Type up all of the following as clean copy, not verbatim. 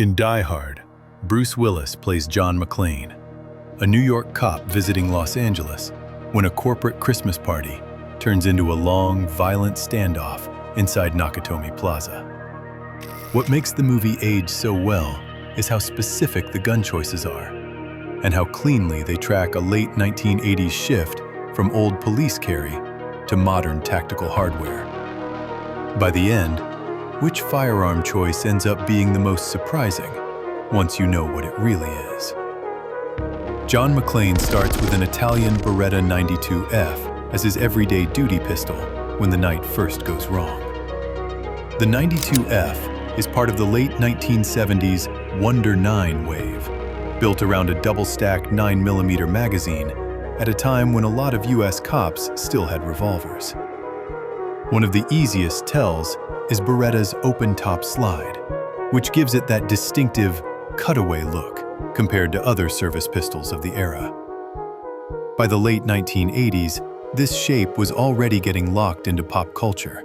In Die Hard, Bruce Willis plays John McClane, a New York cop visiting Los Angeles when a corporate Christmas party turns into a long, violent standoff inside Nakatomi Plaza. What makes the movie age so well is how specific the gun choices are, and how cleanly they track a late 1980s shift from old police carry to modern tactical hardware. By the end, which firearm choice ends up being the most surprising once you know what it really is? John McClane starts with an Italian Beretta 92F as his everyday duty pistol when the night first goes wrong. The 92F is part of the late 1970s Wonder 9 wave, built around a double-stacked 9mm magazine at a time when a lot of US cops still had revolvers. One of the easiest tells is Beretta's open-top slide, which gives it that distinctive cutaway look compared to other service pistols of the era. By the late 1980s, this shape was already getting locked into pop culture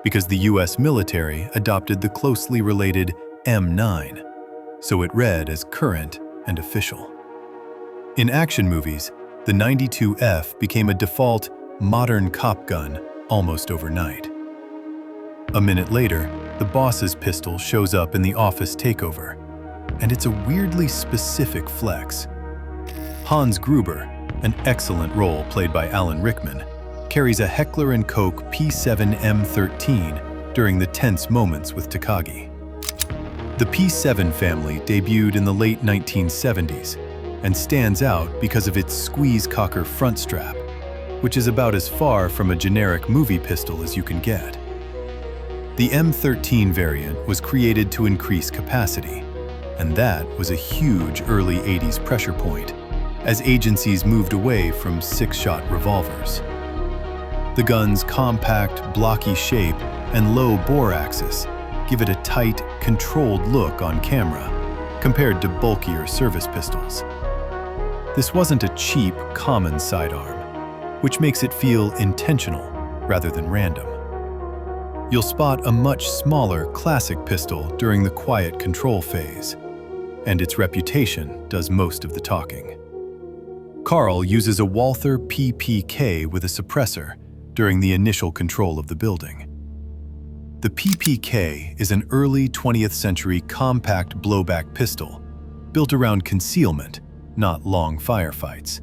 because the US military adopted the closely related M9, so it read as current and official. In action movies, the 92F became a default modern cop gun almost overnight. A minute later, the boss's pistol shows up in The Office Takeover, and it's a weirdly specific flex. Hans Gruber, an excellent role played by Alan Rickman, carries a Heckler & Koch P7 M13 during the tense moments with Takagi. The P7 family debuted in the late 1970s and stands out because of its squeeze-cocker front strap, which is about as far from a generic movie pistol as you can get. The M13 variant was created to increase capacity, and that was a huge early 80s pressure point as agencies moved away from six-shot revolvers. The gun's compact, blocky shape and low bore axis give it a tight, controlled look on camera compared to bulkier service pistols. This wasn't a cheap, common sidearm, which makes it feel intentional rather than random. You'll spot a much smaller classic pistol during the quiet control phase, and its reputation does most of the talking. Carl uses a Walther PPK with a suppressor during the initial control of the building. The PPK is an early 20th century compact blowback pistol built around concealment, not long firefights.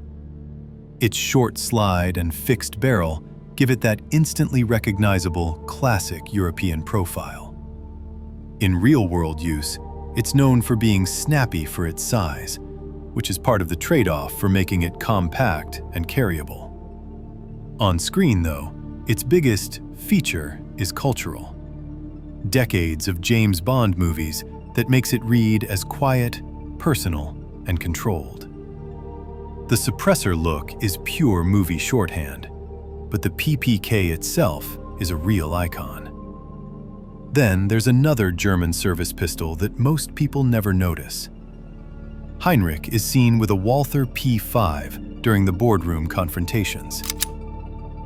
Its short slide and fixed barrel give it that instantly recognizable classic European profile. In real-world use, it's known for being snappy for its size, which is part of the trade-off for making it compact and carryable. On screen, though, its biggest feature is cultural. Decades of James Bond movies that makes it read as quiet, personal, and controlled. The suppressor look is pure movie shorthand, but the PPK itself is a real icon. Then there's another German service pistol that most people never notice. Heinrich is seen with a Walther P5 during the boardroom confrontations.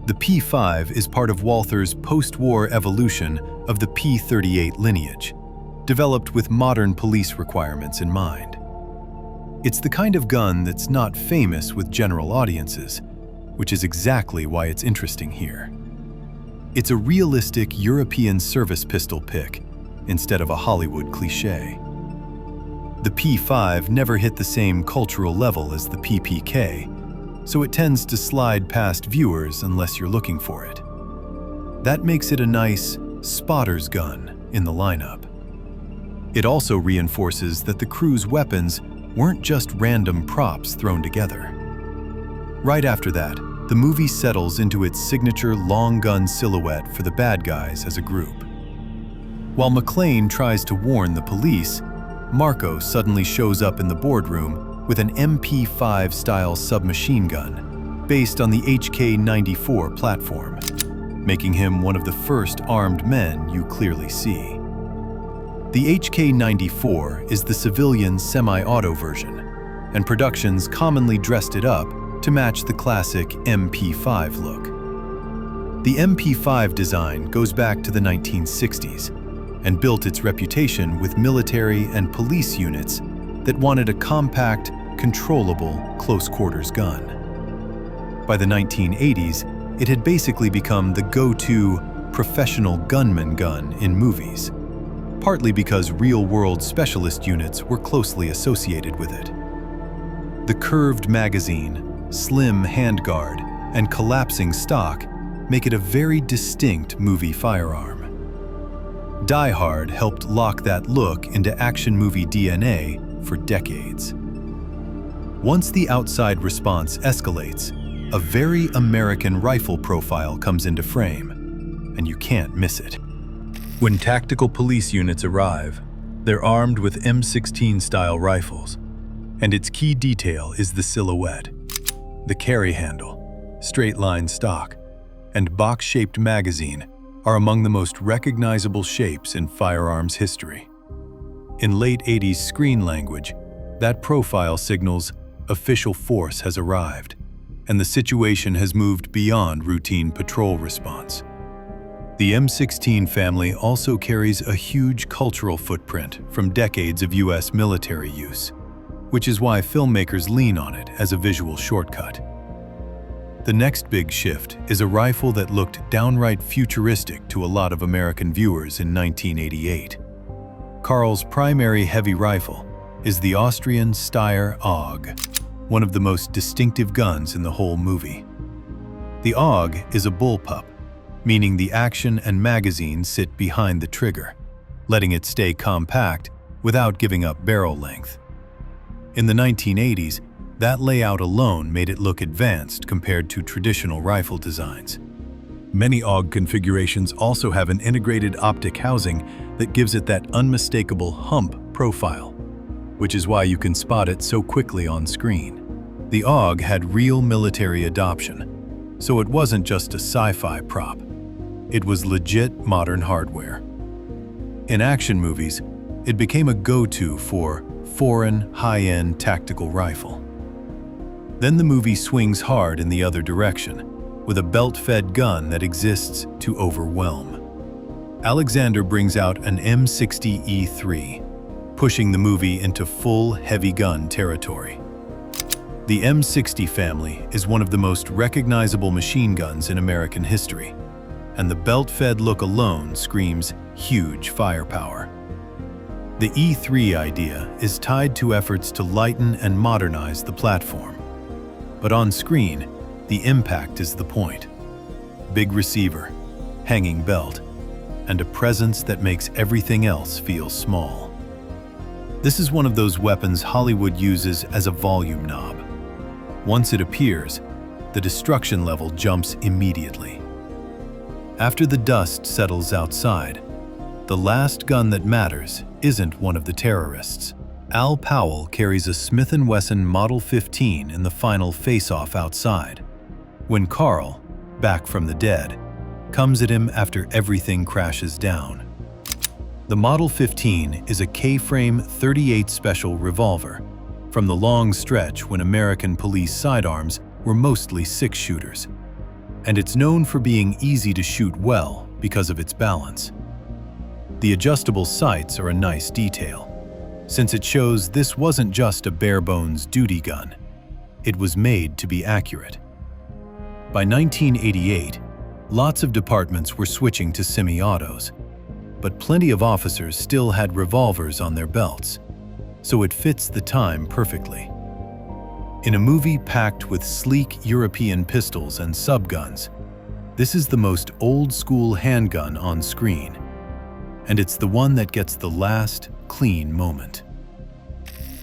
The P5 is part of Walther's post-war evolution of the P38 lineage, developed with modern police requirements in mind. It's the kind of gun that's not famous with general audiences, which is exactly why it's interesting here. It's a realistic European service pistol pick instead of a Hollywood cliché. The P5 never hit the same cultural level as the PPK, so it tends to slide past viewers unless you're looking for it. That makes it a nice spotter's gun in the lineup. It also reinforces that the crew's weapons weren't just random props thrown together. Right after that, the movie settles into its signature long gun silhouette for the bad guys as a group. While McClane tries to warn the police, Marco suddenly shows up in the boardroom with an MP5-style submachine gun based on the HK-94 platform, making him one of the first armed men you clearly see. The HK-94 is the civilian semi-auto version, and productions commonly dressed it up to match the classic MP5 look. The MP5 design goes back to the 1960s, and built its reputation with military and police units that wanted a compact, controllable, close-quarters gun. By the 1980s, it had basically become the go-to professional gunman gun in movies, partly because real-world specialist units were closely associated with it. The curved magazine, slim handguard, and collapsing stock make it a very distinct movie firearm. Die Hard helped lock that look into action movie DNA for decades. Once the outside response escalates, a very American rifle profile comes into frame, and you can't miss it. When tactical police units arrive, they're armed with M16-style rifles, and its key detail is the silhouette. The carry handle, straight-line stock, and box-shaped magazine are among the most recognizable shapes in firearms history. In late 80s screen language, that profile signals official force has arrived, and the situation has moved beyond routine patrol response. The M16 family also carries a huge cultural footprint from decades of US military use, which is why filmmakers lean on it as a visual shortcut. The next big shift is a rifle that looked downright futuristic to a lot of American viewers in 1988. Karl's primary heavy rifle is the Austrian Steyr AUG, one of the most distinctive guns in the whole movie. The AUG is a bullpup, meaning the action and magazine sit behind the trigger, letting it stay compact without giving up barrel length. In the 1980s, that layout alone made it look advanced compared to traditional rifle designs. Many AUG configurations also have an integrated optic housing that gives it that unmistakable hump profile, which is why you can spot it so quickly on screen. The AUG had real military adoption, so it wasn't just a sci-fi prop. It was legit modern hardware. In action movies, it became a go-to for foreign, high-end tactical rifle. Then the movie swings hard in the other direction, with a belt-fed gun that exists to overwhelm. Alexander brings out an M60E3, pushing the movie into full heavy gun territory. The M60 family is one of the most recognizable machine guns in American history, and the belt-fed look alone screams huge firepower. The E3 idea is tied to efforts to lighten and modernize the platform. But on screen, the impact is the point. Big receiver, hanging belt, and a presence that makes everything else feel small. This is one of those weapons Hollywood uses as a volume knob. Once it appears, the destruction level jumps immediately. After the dust settles outside, the last gun that matters isn't one of the terrorists. Al Powell carries a Smith & Wesson Model 15 in the final face-off outside, when Karl, back from the dead, comes at him after everything crashes down. The Model 15 is a K-frame .38 special revolver from the long stretch when American police sidearms were mostly six-shooters, and it's known for being easy to shoot well because of its balance. The adjustable sights are a nice detail, since it shows this wasn't just a bare-bones duty gun. It was made to be accurate. By 1988, lots of departments were switching to semi-autos, but plenty of officers still had revolvers on their belts, so it fits the time perfectly. In a movie packed with sleek European pistols and subguns, this is the most old-school handgun on screen, and it's the one that gets the last, clean moment.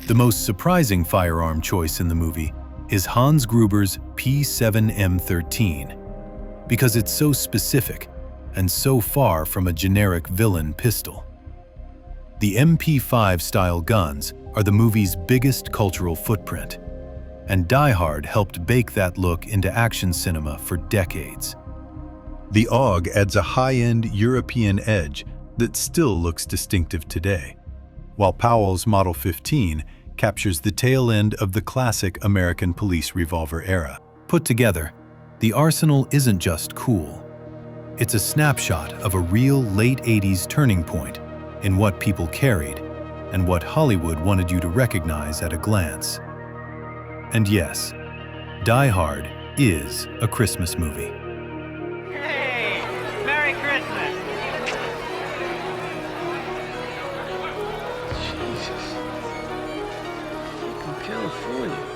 The most surprising firearm choice in the movie is Hans Gruber's P7M13, because it's so specific and so far from a generic villain pistol. The MP5-style guns are the movie's biggest cultural footprint, and Die Hard helped bake that look into action cinema for decades. The AUG adds a high-end European edge that still looks distinctive today, while Powell's Model 15 captures the tail end of the classic American police revolver era. Put together, the arsenal isn't just cool. It's a snapshot of a real late 80s turning point in what people carried and what Hollywood wanted you to recognize at a glance. And yes, Die Hard is a Christmas movie. Hey! Merry Christmas! Jesus. Fucking California.